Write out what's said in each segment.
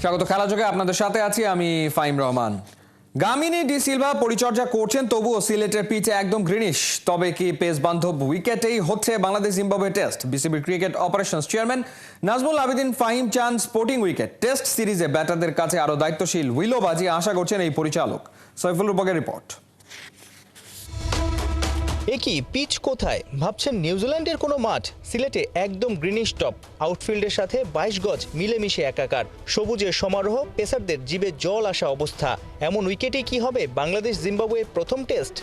স্বাগত খেলাযোগে আপনাদের সাথে আছি আমি ফাইম রহমান। গামিনী ডি সিলভা পরিচর্যা করছেন, তবুও সিলেটের পিচে একদম গ্রিনিশ। তবে কি পেস বান্ধব উইকেটেই হচ্ছে Bangladesh Zimbabwe test? BCB cricket operations chairman Nazmul Abedin Fahim চান স্পোর্টিং উইকেট। টেস্ট সিরিজে ব্যাটারদের কাছে আরো দায়িত্বশীল উইলো বাজি আশা করছেন এই পরিচালক। সৈফুল রূপকের রিপোর্ট। একই পিচ কোথায় ভাবছেন? নিউজিল্যান্ডের কোনো মাঠ? সিলেটে একদম গ্রিনিশ টপ, আউটফিল্ডের সাথে 22 গজ মিলেমিশে একাকার। সবুজের সমারোহ, পেসারদের জিবে জল আসা অবস্থা। এমন উইকেটে কি হবে বাংলাদেশ জিম্বাবুয়ের প্রথম টেস্ট?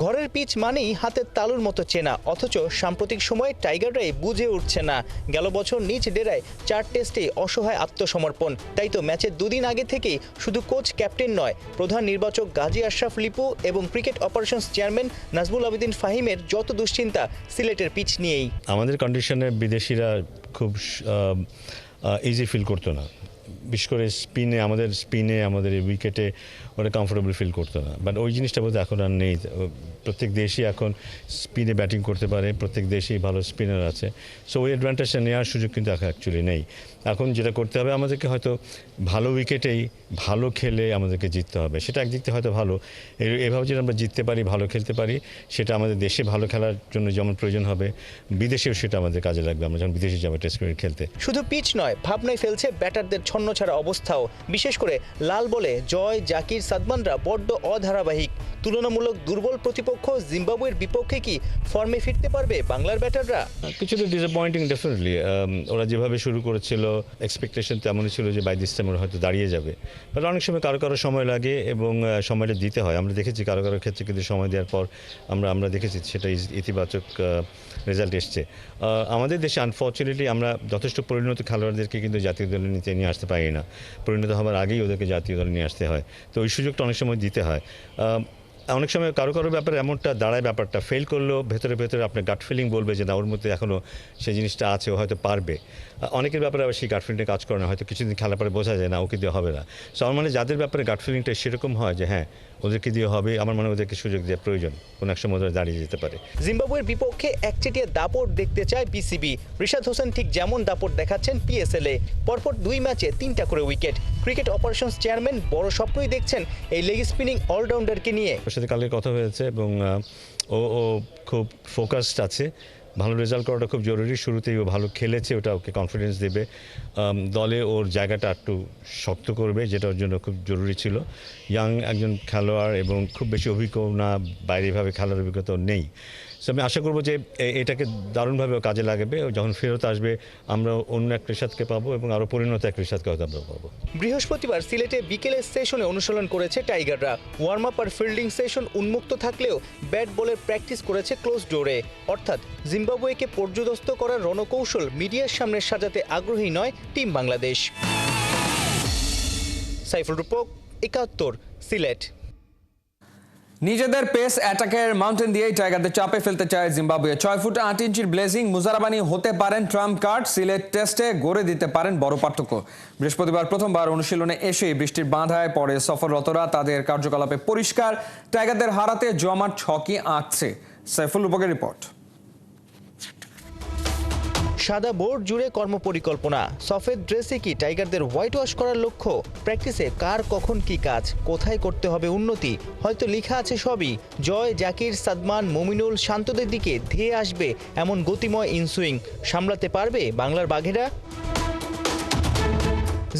ঘরের পিচ মানেই হাতের তালুর মতো চেনা, অথচ সাম্প্রতিক সময়ে টাইগাররাই বুঝে উঠছে না। গেল বছর নিজ ডেরায় 4 টেস্টে অসহায় আত্মসমর্পণ। তাই তো ম্যাচের 2 দিন আগে থেকেই শুধু কোচ ক্যাপ্টেন নয়, প্রধান নির্বাচক গাজী আশরাফ লিপু এবং cricket operations chairman Nazmul Abedin ফাহিমের যত দুশ্চিন্তা সিলেটের পিচ নিয়েই। আমাদের কন্ডিশনে বিদেশিরা খুব ইজি ফিল করতো না, বিশেষ করে স্পিনে আমাদের উইকেটে ওরা কমফোর্টেবল ফিল করতো না। বাট ওই জিনিসটা বলতে এখন আর নেই। প্রত্যেক দেশই এখন স্পিনে ব্যাটিং করতে পারে, প্রত্যেক দেশেই ভালো স্পিনার আছে। সো ওই অ্যাডভান্টেজটা নেওয়ার সুযোগ কিন্তু এখন অ্যাকচুয়ালি নেই। এখন যেটা করতে হবে আমাদেরকে, হয়তো ভালো উইকেটেই ভালো খেলে আমাদেরকে জিততে হবে। সেটা একদিক থেকে হয়তো ভালো, এভাবে যদি আমরা জিততে পারি, ভালো খেলতে পারি, সেটা আমাদের দেশে ভালো খেলার জন্য যেমন প্রয়োজন হবে, বিদেশেও সেটা আমাদের কাজে লাগবে আমরা যখন বিদেশে যাবো টেস্ট ক্রিকেট খেলতে। শুধু পিচ নয়, ভাবনায় ফেলছে ব্যাটারদের ছন্নছাড়া অবস্থাও। বিশেষ করে লাল বলে জয়, জাকির, সাদমানরা বড্ড অধারাবাহিক। তুলনামূলক দুর্বল প্রতিপক্ষ জিম্বাবুয়ের বিপক্ষে কি ফর্মে ফিরতে পারবে বাংলার ব্যাটাররা? কিছুটা ডিসঅ্যাপয়েন্টিং ডেফিনেটলি। ওরা যেভাবে শুরু করেছিল, এক্সপেকটেশন তেমনই ছিল যে বাই দিস টাইম ওরা হয়তো দাঁড়িয়ে যাবে। বাট অনেক সময় কারো সময় লাগে এবং সময়টা দিতে হয়। আমরা দেখেছি কারো ক্ষেত্রে কিন্তু সময় দেওয়ার পর আমরা দেখেছি সেটা ইতিবাচক রেজাল্ট এসছে। আমাদের দেশে আনফর্চুনেটলি আমরা যথেষ্ট পরিণত খেলোয়াড়দেরকে কিন্তু জাতীয় দলে নিয়ে আসতে পারি না। পরিণত হওয়ার আগেই ওদেরকে জাতীয় দলে নিয়ে আসতে হয়। তো ওই সুযোগটা অনেক সময় দিতে হয়। অনেক সময় কারো ব্যাপারে এমনটা দাঁড়ায়, ব্যাপারটা ফেল করলেও ভেতরে আপনার গাট ফিলিং বলবে যে না, ওর মধ্যে এখনও সেই জিনিসটা আছে, ও হয়তো পারবে। অনেকের ব্যাপারে আবার সেই গাট ফিলিংটা কাজ করে না, হয়তো কিছুদিন খেলার পরে বোঝা যায় না ওকে দিয়ে হবে না। সো আমার মানে যাদের ব্যাপারে গাট ফিলিংটা সেরকম হয় যে হ্যাঁ ওদেরকে দিয়ে হবে, আমার মনে হয় ওদেরকে সুযোগ দেওয়া প্রয়োজন, কোনো এক সময় ওদের দাঁড়িয়ে যেতে পারে। জিম্বাবুয়ের বিপক্ষে একচেটিয়া দাপট দেখতে চায় বিসিবি। রিশাদ হোসেন ঠিক যেমন দাপট দেখাচ্ছেন পিএসএলে, পরপর 2 ম্যাচে 3টা করে উইকেট। ক্রিকেট অপারেশনস চেয়ারম্যান বড় স্বপ্নই দেখছেন এই লেগ স্পিনিং অলরাউন্ডারকে নিয়ে। ওর সাথে কালকে কথা হয়েছে এবং ও খুব ফোকাসড আছে। ভালো রেজাল্ট করাটা খুব জরুরি। শুরুতেই ও ভালো খেলেছে, ওটা ওকে কনফিডেন্স দেবে, দলে ওর জায়গাটা একটু শক্ত করবে, যেটা ওর জন্য খুব জরুরি ছিল। ইয়াং একজন খেলোয়াড় এবং খুব বেশি অভিজ্ঞ না, বাইরেভাবে খেলার অভিজ্ঞতা নেই। সো আমি আশা করবো যে এটাকে দারুণভাবে কাজে লাগাবে। যখন ফেরত আসবে আমরা অন্য এক রিশাদকে পাবো এবং আরও পরিণত এক রিশাদকে হয়তো আমরা পাবো। বৃহস্পতিবার সিলেটে বিকেলের সেশনে অনুশীলন করেছে টাইগাররা। ওয়ার্ম আপ আর ফিল্ডিং সেশন উন্মুক্ত থাকলেও ব্যাট বলের প্র্যাকটিস করেছে ক্লোজ ডোরে। অর্থাৎ জিম্বাবুয়েকে পর্যুদস্ত করার রণকৌশল মিডিয়ার সামনে সাজাতে আগ্রহী নয় টিম বাংলাদেশ। সাইফুল রূপক, 71, সিলেট। নিজেদের পেস অ্যাটাকের মাউন্টেন দিয়েই টাইগারদের চাপে ফেলতে চায় জিম্বাবুয়ে। 6 ফুট 8 ইঞ্চির ব্লেজিং মুজারাবানি হতে পারেন ট্রাম্প কার্ড। সিলেট টেস্টে গড়ে দিতে পারেন বড় পার্থক্য। বৃহস্পতিবার প্রথমবার অনুশীলনে এসে বৃষ্টির বাঁধায় পরে সফররতরা তাদের কার্যকলাপে পরিষ্কার, টাইগারদের হারাতে জমাট ছকই আঁকছে। সাইফুল রূপকের রিপোর্ট। সাদা বোর্ড জুড়ে কর্মপরিকল্পনা, সফেদ ড্রেসে কি টাইগারদের হোয়াইট ওয়াশ করার লক্ষ্য? প্র্যাকটিসে কার কখন কি কাজ, কোথায় করতে হবে উন্নতি, হয়তো লেখা আছে সবই। জয়, জাকির, সাদমান, মমিনুল, শান্তদের দিকে ধেয়ে আসবে এমন গতিময় ইনসুইং সামলাতে পারবে বাংলার বাঘেরা?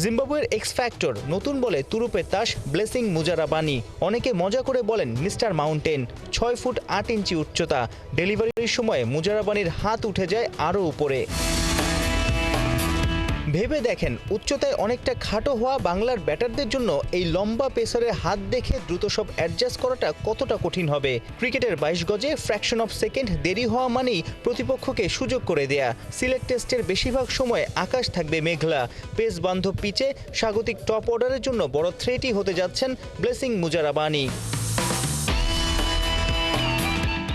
জিম্বাবুয়ের এক্স ফ্যাক্টর নতুন বলে তুরুপের তাস ব্লেসিং মুজারাবানি। অনেকে মজা করে বলেন মিস্টার মাউন্টেন। 6 ফুট 8 ইঞ্চি উচ্চতা। ডেলিভারির সময় মুজারাবানির হাত উঠে যায় আরও উপরে। ভেবে দেখেন, উচ্চতায় অনেকটা খাটো হওয়া বাংলার ব্যাটারদের জন্য এই লম্বা পেসারের হাত দেখে দ্রুত সব অ্যাডজাস্ট করাটা কতটা কঠিন হবে। ক্রিকেটের 22 গজে ফ্র্যাকশন অফ সেকেন্ড দেরি হওয়া মানেই প্রতিপক্ষকে সুযোগ করে দেয়া। সিলেট টেস্টের বেশিরভাগ সময় আকাশ থাকবে মেঘলা। পেস বান্ধব পিচে স্বাগতিক টপ অর্ডারের জন্য বড় থ্রেটই হতে যাচ্ছেন ব্লেসিং মুজারাবানি।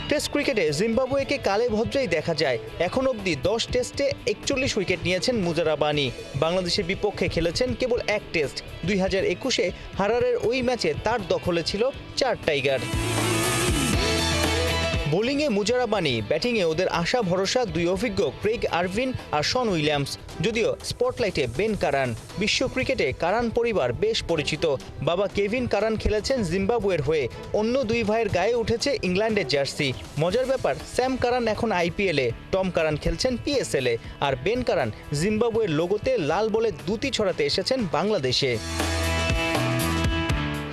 টেস্ট ক্রিকেটে জিম্বাবুয়েকে কালে ভদ্রেই দেখা যায়। এখন অবধি 10 টেস্টে 41 উইকেট নিয়েছেন মুজারাবানি। বাংলাদেশের বিপক্ষে খেলেছেন কেবল 1 টেস্ট। 2021-এ হারারের ওই ম্যাচে তার দখলে ছিল 4 টাইগার। বোলিংয়ে মুজারাবানি, ব্যাটিংয়ে ওদের আশা ভরসা দুই অভিজ্ঞ ক্রেগ আরভিন আর শন উইলিয়ামস। যদিও স্পটলাইটে বেন কারান। বিশ্ব ক্রিকেটে কারান পরিবার বেশ পরিচিত। বাবা কেভিন কারান খেলেছেন জিম্বাবুয়ের হয়ে, অন্য দুই ভাইয়ের গায়ে উঠেছে ইংল্যান্ডের জার্সি। মজার ব্যাপার, স্যাম কারান এখন আইপিএলে, টম কারান খেলছেন পিএসএলে, আর বেন কারান জিম্বাবুয়ের লোগোতে লাল বলে দুতি ছড়াতে এসেছেন বাংলাদেশে।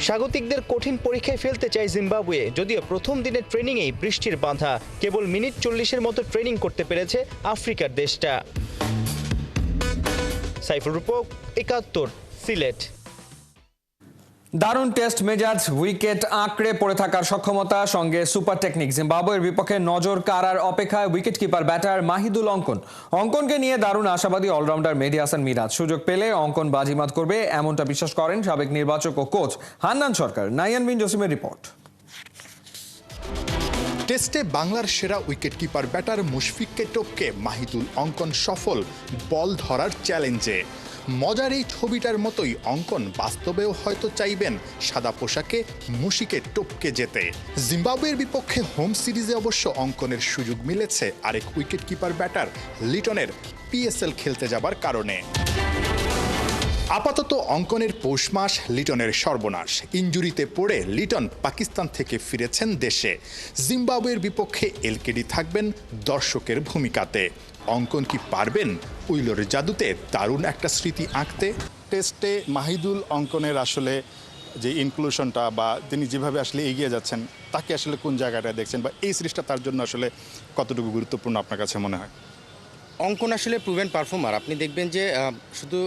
স্বাগতিকদের কঠিন পরীক্ষায় ফেলতে চায় জিম্বাবুয়ে, যদিও প্রথম দিনের ট্রেনিংয়েই বৃষ্টির বাধা। কেবল মিনিট 40-এর মতো ট্রেনিং করতে পেরেছে আফ্রিকার দেশটা। সাইফুল রূপক, ৭১, সিলেট। দারুণ টেস্ট মেজাজ, উইকেট আঁকড়ে পড়ে থাকার সক্ষমতা, সঙ্গে সুপার টেকনিক। জিম্বাবুয়ের বিপক্ষে নজর কাড়ার অপেক্ষায় উইকেট কিপার ব্যাটার মাহিদুল অঙ্কনকে নিয়ে দারুণ আশাবাদী অলরাউন্ডার মেহেদী হাসান মিরাজ। সুযোগ পেলে অঙ্কন বাজিমাত করবে, এমনটা বিশ্বাস করেন সাবেক নির্বাচক ও কোচ হান্নান সরকার। নাইয়ান বিন জসিমের রিপোর্ট। টেস্টে বাংলার সেরা উইকেট কিপার ব্যাটার মুশফিককে টপকে মাহিদুল অঙ্কন সফল বল ধরার চ্যালেঞ্জে। মজার এই ছবিটার মতোই অঙ্কন বাস্তবেও হয়তো চাইবেন সাদা পোশাকে মুশিকে টপকে যেতে। জিম্বাবুয়ের বিপক্ষে হোম সিরিজে অবশ্য অঙ্কনের সুযোগ মিলেছে আরেক উইকেট কিপার ব্যাটার লিটনের পিএসএল খেলতে যাবার কারণে। আপাতত অঙ্কনের পৌষ মাস, লিটনের সর্বনাশ। ইনজুরিতে পড়ে লিটন পাকিস্তান থেকে ফিরেছেন দেশে। জিম্বাবুয়ের বিপক্ষে এলকেডি থাকবেন দর্শকের ভূমিকাতে। অঙ্কন কি পারবেন উইলোর জাদুতে দারুণ একটা স্মৃতি আঁকতে? টেস্টে মাহিদুল অঙ্কনের আসলে যে ইনক্লুশনটা বা তিনি যেভাবে আসলে এগিয়ে যাচ্ছেন, তাকে আসলে কোন জায়গাটা দেখছেন, বা এই সিরিজটা তার জন্য আসলে কতটুকু গুরুত্বপূর্ণ আপনার কাছে মনে হয়? অঙ্কন আসলে প্রুভেন পারফর্মার। আপনি দেখবেন যে শুধু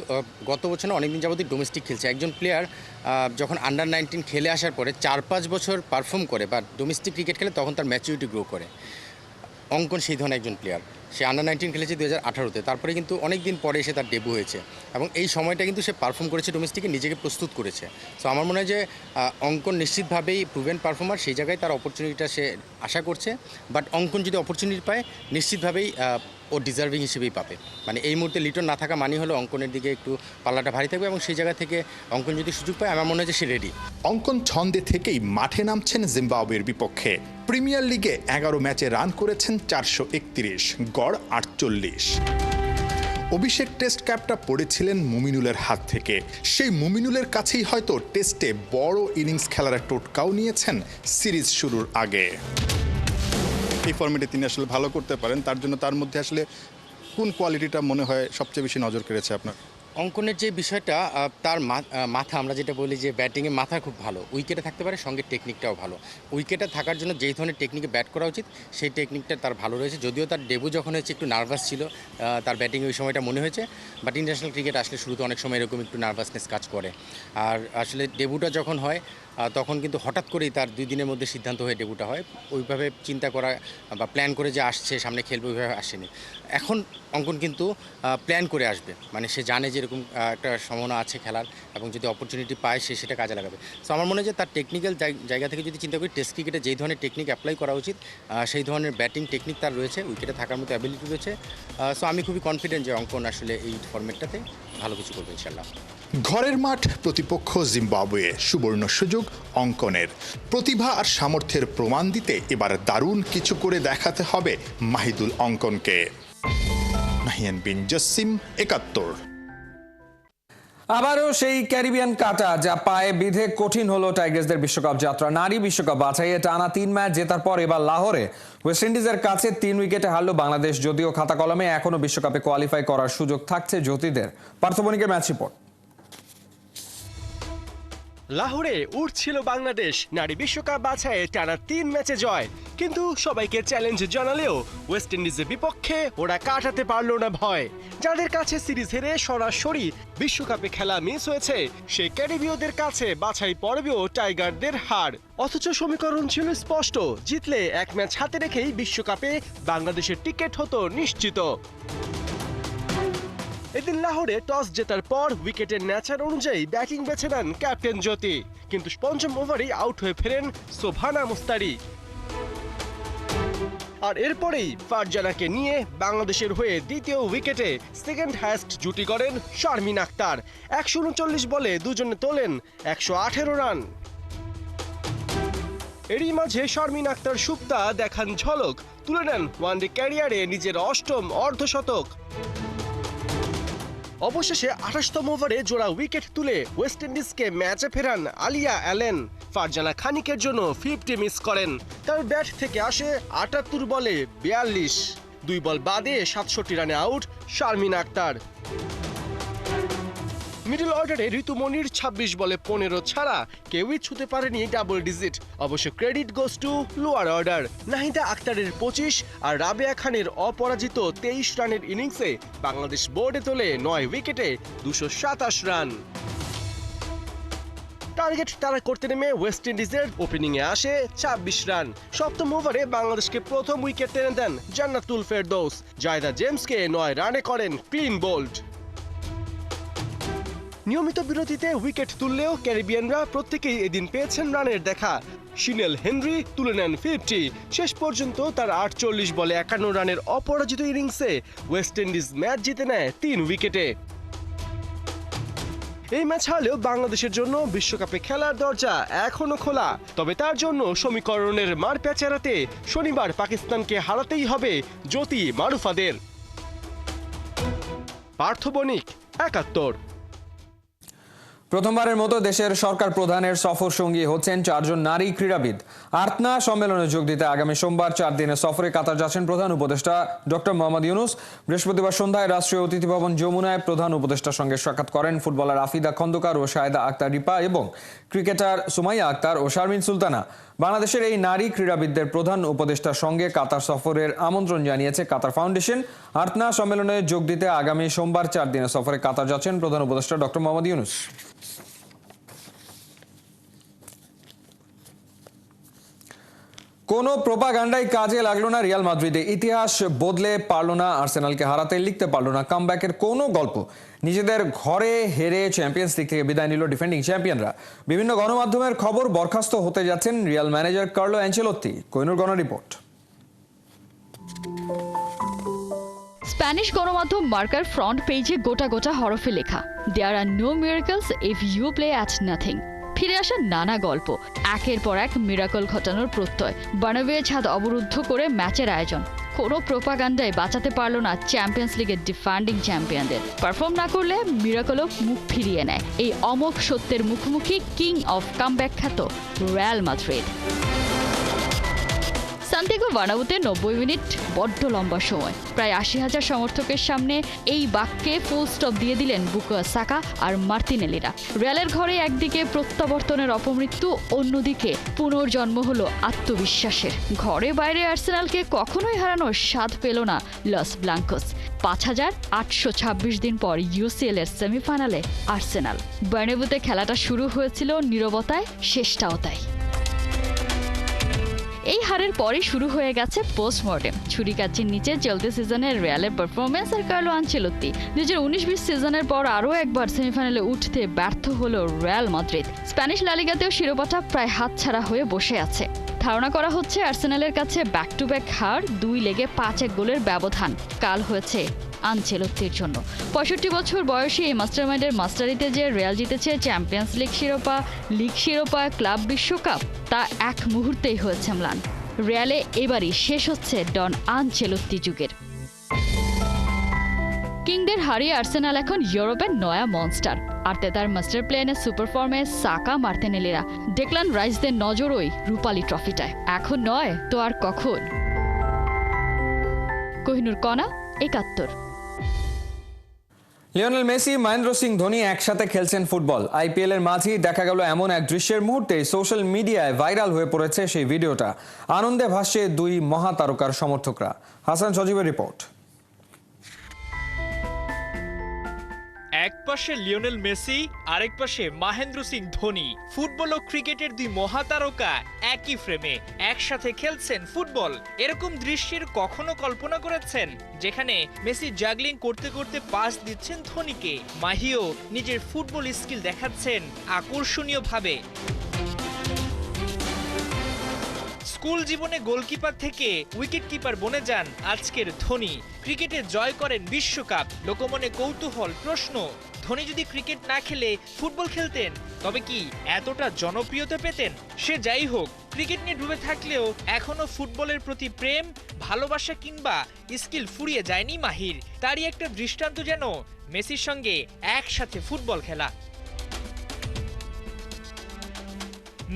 গত বছর না, অনেকদিন যাবতীয় ডোমেস্টিক খেলছে। একজন প্লেয়ার যখন আন্ডার 19 খেলে আসার পরে 4-5 বছর পারফর্ম করে বা ডোমেস্টিক ক্রিকেট খেলে, তখন তার ম্যাচুরিটি গ্রো করে। অঙ্কন সেই ধরনের একজন প্লেয়ার। সে আন্ডার 19 খেলেছে 2018-তে, তারপরে কিন্তু অনেক দিন পরে এসে তার ডেবু হয়েছে, এবং এই সময়টা কিন্তু সে পারফর্ম করেছে, ডোমেস্টিকে নিজেকে প্রস্তুত করেছে। সো আমার মনে হয় যে অঙ্কন নিশ্চিতভাবেই প্রুভেন পারফর্মার, সেই জায়গায় তার অপরচুনিটিটা সে আশা করছে। বাট অঙ্কন যদি অপরচুনিটি পায়, নিশ্চিতভাবেই ও ডিজার্ভিং হিসেবেই পাবে। মানে এই মুহূর্তে লিটন না থাকা মানে হলো অঙ্কনের দিকে একটু পাল্লাটা ভারী থাকবে, এবং সেই জায়গা থেকে অঙ্কন যদি সুযোগ পায়, আমার মনে হয় যে সে রেডি। অঙ্কন ছন্দে থেকেই মাঠে নামছেন জিম্বাবুয়ের বিপক্ষে। প্রিমিয়ার লিগে 11 ম্যাচে রান করেছেন 431, গড় 48। অভিষেক টেস্ট ক্যাপটা পড়েছিলেন মুমিনুলের হাত থেকে। সেই মুমিনুলের কাছেই হয়তো টেস্টে বড় ইনিংস খেলার টোটকাও নিয়েছেন সিরিজ শুরুর আগে। এই ফর্মেটে তিনি আসলে ভালো করতে পারেন, তার জন্য তার মধ্যে আসলে কোন কোয়ালিটিটা মনে হয় সবচেয়ে বেশি নজর কেড়েছে আপনার? অঙ্কনের যে বিষয়টা, তার মাথা, আমরা যেটা বলি যে ব্যাটিংয়ে মাথা খুব ভালো, উইকেটে থাকতে পারে, সঙ্গে টেকনিকটাও ভালো। উইকেটে থাকার জন্য যেই ধরনের টেকনিকে ব্যাট করা উচিত, সেই টেকনিকটা তার ভালো রয়েছে। যদিও তার ডেবু যখন হয়েছে একটু নার্ভাস ছিল, তার ব্যাটিংয়ে ওই সময়টা মনে হয়েছে। বাট ইন্টারন্যাশনাল ক্রিকেট আসলে শুরুতে অনেক সময় এরকম একটু নার্ভাসনেস কাজ করে। আর আসলে ডেবুটা যখন হয়, তখন কিন্তু হঠাৎ করেই তার 2 দিনের মধ্যে সিদ্ধান্ত হয়ে ডেবুটা হয়। ওইভাবে চিন্তা করা বা প্ল্যান করে যে আসছে সামনে খেলবে, ওইভাবে আসেনি। এখন অঙ্কন কিন্তু প্ল্যান করে আসবে, মানে সে জানে যে এরকম একটা সম্ভাবনা আছে খেলার, এবং যদি অপরচুনিটি পায় সে সেটা কাজে লাগাবে। সো আমার মনে হয় যে তার টেকনিক্যাল জায়গা থেকে যদি চিন্তা করি, টেস্ট ক্রিকেটে যেই ধরনের টেকনিক অ্যাপ্লাই করা উচিত, সেই ধরনের ব্যাটিং টেকনিক তার রয়েছে, উইকেটে থাকার মতো অ্যাবিলিটি রয়েছে। সো আমি খুবই কনফিডেন্ট যে অঙ্কন আসলে এই ফরম্যাটটাতে ভালো কিছু করবে ইনশাল্লাহ। ঘরের মাঠ, প্রতিপক্ষ জিম্বাবুয়ে, সুবর্ণ সুযোগ অঙ্কনের। প্রতিভা আর সামর্থ্যের প্রমাণ দিতে এবার দারুণ কিছু করে দেখাতে হবে মাহিদুল অঙ্কনকে। নাহিয়ান বিন জসিম, ৭১। আবারও সেই ক্যারিবিয়ান কাটা, যা পায়ে বিধে কঠিন হলো টাইগার্সদের বিশ্বকাপ যাত্রা। নারী বিশ্বকাপ বাছাইয়ে টানা 3 ম্যাচ জেতার পর এবার লাহোরে ওয়েস্ট ইন্ডিজের কাছে 3 উইকেটে হারল বাংলাদেশ। যদিও খাতা কলমে এখনো বিশ্বকাপে কোয়ালিফাই করার সুযোগ থাকছে জ্যোতিদের। পার্থবণিকের ম্যাচ রিপোর্ট। লাহোরে উঠছিল বাংলাদেশ, নারী বিশ্বকাপ বাছাইয়ে টানা 3 ম্যাচে জয়। কিন্তু সবাইকে চ্যালেঞ্জ জানালেও ওয়েস্ট ইন্ডিজের বিপক্ষে ওরা কাটাতে পারল না ভয়। যাদের কাছে সিরিজ হেরে সরাসরি বিশ্বকাপে খেলা মিস হয়েছে, সেই ক্যারিবীয়দের কাছে বাছাই পর্বেও টাইগারদের হার। অথচ সমীকরণ ছিল স্পষ্ট, জিতলে 1 ম্যাচ হাতে রেখেই বিশ্বকাপে বাংলাদেশের টিকিট হতো নিশ্চিত। এদিন লাহোরে টস জেতার পর উইকেটের ন্যাচার অনুযায়ী ব্যাটিং বেছে নেন ক্যাপ্টেন জ্যোতি, কিন্তু পঞ্চম ওভারেই আউট হয়ে ফেরেন শোভানা মুস্তারি। আর এরপরেই ফারজানাকে নিয়ে বাংলাদেশের হয়ে দ্বিতীয় উইকেটে সেকেন্ড হাইয়েস্ট জুটি করেন শারমিন আক্তার। 139 বলে দুজনে তোলেন 118 রান। এরই মাঝে শারমিন আক্তার সুপ্তা দেখান ঝলক, তুলে নেন ওয়ানডে ক্যারিয়ারে নিজের ৮ম অর্ধশতক। অবশেষে ২৮তম ওভারে জোড়া উইকেট তুলে ওয়েস্ট ইন্ডিজকে ম্যাচে ফেরান আলিয়া অ্যালেন। ফারজানা খানিকের জন্য 50 মিস করেন। তার ব্যাট থেকে আসে ৭৮ বলে ৪২, ২ বল বাদে ৬৭ রানে আউট শারমিন আক্তার। মিডল অর্ডারে ঋতুমনির ২৬ বলে ১৫ ছাড়া কেউই ছুঁতে পারেনি ডাবল ডিজিট। অবশ্য credit goes to lower order. Nahida আক্তারের ২৫ আর রাবেয়া খানের অপরাজিত ২৩ রানের ইনিংসে বাংলাদেশ বোর্ডে তোলে ৯ উইকেটে ২২৭ রান। টার্গেট তারা করতে নেমে ওয়েস্ট ইন্ডিজের ওপেনিংয়ে আসে ২৬ রান। ৭ম ওভারে বাংলাদেশকে প্রথম উইকেট টেনে দেন জান্নাতুল ফেরদৌস। জায়দা জেমসকে ৯ রানে করেন ক্লিন বোল্ড। নিয়মিত বিরতিতে উইকেট তুললেও ক্যারিবিয়ানরা প্রত্যেকেই এদিন পেয়েছেন রানের দেখা। শিনেল হেনরি তুলে নেন 50। শেষ পর্যন্ত তার ৪৮ বলে ৫১ রানের অপরাজিত ইনিংসে ওয়েস্ট ইন্ডিজ ম্যাচ জিতে নেয় ৩ উইকেটে। এই ম্যাচ হারলেও বাংলাদেশের জন্য বিশ্বকাপে খেলার দরজা এখনো খোলা। তবে তার জন্য সমীকরণের মারপ্যাচ এড়াতে শনিবার পাকিস্তানকে হারাতেই হবে জ্যোতি মারুফাদের। পার্থ বণিক, ৭১। প্রথমবারের মতো দেশের সরকার প্রধানের সফর সঙ্গী হচ্ছেন ৪ জন নারী ক্রীড়াবিদ। আর্তনা সম্মেলনে যোগ দিতে আগামী সোমবার ৪ দিনের সফরে কাতার যাচ্ছেন প্রধান উপদেষ্টা ডক্টর মোহাম্মদ ইউনূস। বৃহস্পতিবার সন্ধ্যায় রাষ্ট্রীয় অতিথি ভবন যমুনায় প্রধান উপদেষ্টার সঙ্গে সাক্ষাৎ করেন ফুটবলার আফিদা খন্দকার ও শাহেদা আক্তার রিপা এবং ক্রিকেটার সুমাইয়া আক্তার ও শারমিন সুলতানা। বাংলাদেশের এই নারী ক্রীড়াবিদদের প্রধান উপদেষ্টার সঙ্গে কাতার সফরের আমন্ত্রণ জানিয়েছে কাতার ফাউন্ডেশন। আর্তনা সম্মেলনে যোগ দিতে আগামী সোমবার ৪ দিনের সফরে কাতার যাচ্ছেন প্রধান উপদেষ্টা ডক্টর মোহাম্মদ ইউনূস। কোনো প্রোপাগান্ডাই কাজে লাগলো না রিয়াল মাদ্রিদে। ইতিহাস বদলে পারল না আর্সেনালকে হারাতে, লিখতে পারল না কামব্যাকের কোনো গল্প। নিজেদের ঘরে হেরে চ্যাম্পিয়ন্স লিগ থেকে বিদায় নিল ডিফেন্ডিং চ্যাম্পিয়নরা। বিভিন্ন গণমাধ্যমের খবর বরখাস্ত হতে যাচ্ছেন Real manager Carlo Ancelotti. Kohinoor গণ রিপোর্ট। স্প্যানিশ গণমাধ্যম মার্কার ফ্রন্ট পেজে গোটা গোটা হরফে লেখা, there are no miracles if you play at nothing. ফিরে আসা নানা গল্প, একের পর এক মিরাকল ঘটানোর প্রত্যয়। বার্নাবেউয়ে ছাদ অবরুদ্ধ করে ম্যাচের আয়োজন। কোনো প্রোপাগান্ডায় বাঁচাতে পারল না চ্যাম্পিয়ন্স লিগের ডিফেন্ডিং চ্যাম্পিয়নদের। পারফর্ম না করলে মিরাকলও মুখ ফিরিয়ে নেয় এই অমোঘ সত্যের মুখোমুখি কিং অফ কামব্যাক খ্যাত রিয়াল মাদ্রিদ। সান্তিয়াগো বার্নাব্যুতে ৯০ মিনিট বড্ড লম্বা সময়। প্রায় ৮০,০০০ সমর্থকের সামনে এই বাক্যে ফুল স্টপ দিয়ে দিলেন বুকায়ো সাকা আর মার্তিনেলিরা। রিয়ালের ঘরে একদিকে প্রত্যাবর্তনের অপমৃত্যু, অন্যদিকে পুনর্জন্ম হলো আত্মবিশ্বাসের। ঘরে বাইরে আর্সেনালকে কখনোই হারানোর স্বাদ পেল না লস ব্লাঙ্কোস। ৫,৮২৬ দিন পর ইউসিএল এর সেমিফাইনালে আর্সেনাল। বার্নাব্যুতে খেলাটা শুরু হয়েছিল নীরবতায়, শেষটাও তাই। এই হারের পরে শুরু হয়ে গেছে পোস্টমর্টেম। ছুরিকাচির নিচে চলতি সিজনের রিয়ালের পারফরমেন্স আর কার্লো আনচেলোত্তি। ২০১৯-২০ সিজনের পর আরও একবার সেমিফাইনালে উঠতে ব্যর্থ হলো রিয়াল মাদ্রিদ। স্প্যানিশ লা লিগাতেও শিরোপাটা প্রায় হাতছাড়া হয়ে বসে আছে। ধারণা করা হচ্ছে আর্সেনালের কাছে ব্যাক টু ব্যাক হার, 2 লেগে ৫-১ গোলের ব্যবধান কাল হয়েছে আনচেলোত্তির জন্য। ৬৫ বছর বয়সী এই মাস্টারমাইন্ডের মাস্টারিতে যে রিয়াল জিতেছে চ্যাম্পিয়ন্স লিগ শিরোপা, লিগ শিরোপা, ক্লাব বিশ্বকাপ, তা এক মুহূর্তেই হয়েছে ম্লান। রিয়ালে এবারই শেষ হচ্ছে ডন আনচেলোত্তি যুগের। কিংদের হারিয়ে আর্সেনাল এখন ইউরোপের নয়া মনস্টার। আর্তেতার মাস্টার প্ল্যানে সুপার ফর্মে সাকা, মার্তিনেলিরা, ডেকলান রাইসদের নজর ওই রূপালী ট্রফিটায়। এখন নয় তো আর কখন? কোহিনুর কণা, ৭১। লিওনেল মেসি, মহেন্দ্র সিং ধোনি একসাথে খেলছেন ফুটবল। আইপিএল এর মাঝেই দেখা গেল এমন এক দৃশ্যের মুহূর্তে সোশ্যাল মিডিয়ায় ভাইরাল হয়ে পড়েছে সেই ভিডিওটা। আনন্দে ভাসছে 2 মহাতারকার সমর্থকরা। হাসান সজীবের রিপোর্ট। এক পাশে লিওনেল মেসি, আরেক পাশে মহেন্দ্র সিং ধোনি। ফুটবল ও ক্রিকেটের 2 মহাতারকা একই ফ্রেমে একসাথে খেলছেন ফুটবল। এরকম দৃশ্যের কখনো কল্পনা করেছেন? যেখানে মেসি জাগলিং করতে করতে পাস দিচ্ছেন ধোনিকে, মাহিও নিজের ফুটবল স্কিল দেখাচ্ছেন আকর্ষণীয়ভাবে। স্কুল জীবনে গোলকিপার থেকে উইকেট কিপার বনে যান আজকের ধোনি। ক্রিকেটে জয় করেন বিশ্বকাপ। লোকমনে কৌতূহল, প্রশ্ন, ধোনি যদি ক্রিকেট না খেলে ফুটবল খেলতেন তবে কি এতটা জনপ্রিয়তা পেতেন? সে যাই হোক, ক্রিকেট নিয়ে ডুবে থাকলেও এখনো ফুটবলের প্রতি প্রেম, ভালোবাসা কিংবা স্কিল ফুরিয়ে যায়নি মাহির। তারই একটা দৃষ্টান্ত যেন মেসির সঙ্গে একসাথে ফুটবল খেলা।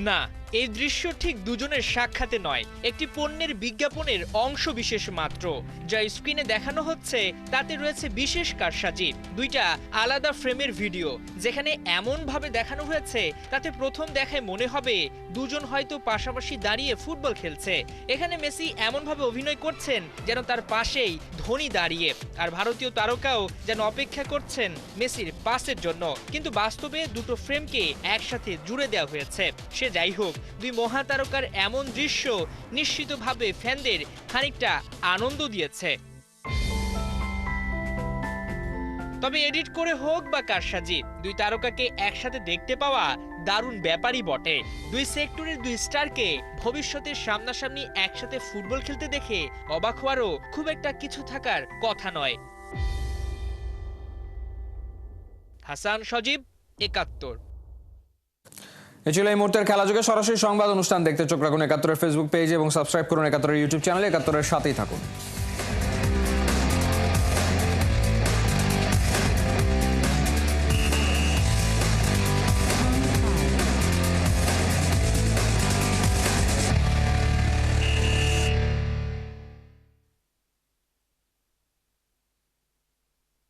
না, এই দৃশ্য ঠিক দুজনের সাক্ষাতে নয়, একটি পণ্যের বিজ্ঞাপনের অংশ বিশেষ মাত্র। যা স্ক্রিনে দেখানো হচ্ছে তাতে রয়েছে বিশেষ কারসাজি। দুইটা আলাদা ফ্রেমের ভিডিও যেখানে এমন ভাবে দেখানো হয়েছে তাতে প্রথম দেখায় মনে হবে দুজন হয়তো পাশাপাশি দাঁড়িয়ে ফুটবল খেলছে। এখানে মেসি এমন ভাবে অভিনয় করছেন যেন তার পাশেই ধোনি দাঁড়িয়ে, আর ভারতীয় তারকাও যেন অপেক্ষা করছেন মেসির পাসের জন্য। কিন্তু বাস্তবে দুটো ফ্রেমকে একসাথে জুড়ে দেওয়া হয়েছে। সে যাই হোক, দুই মহাতারকার এমন দৃশ্য নিশ্চিতভাবে ফ্যানদের খানিকটা আনন্দ দিয়েছে। তবে এডিট করে হোক বা কারসাজি, দুই তারকাকে একসাথে দেখতে পাওয়া দারুণ ব্যাপারই বটে। দুই সেক্টরের দুই স্টারকে ভবিষ্যতে সামনাসামনি একসাথে ফুটবল খেলতে দেখে অবাক হওয়ারও খুব একটা কিছু থাকার কথা নয়। হাসান সজীব, ৭১। এ ছিল এই মুহূর্তের খেলাযোগে সরাসরি সংবাদ অনুষ্ঠান। দেখতে চোখ রাখুন ৭১-এর ফেসবুক পেজ এবং সাবস্ক্রাইব করুন ৭১-এর ইউটিউব চ্যানেলে। ৭১-এর সাথেই থাকুন।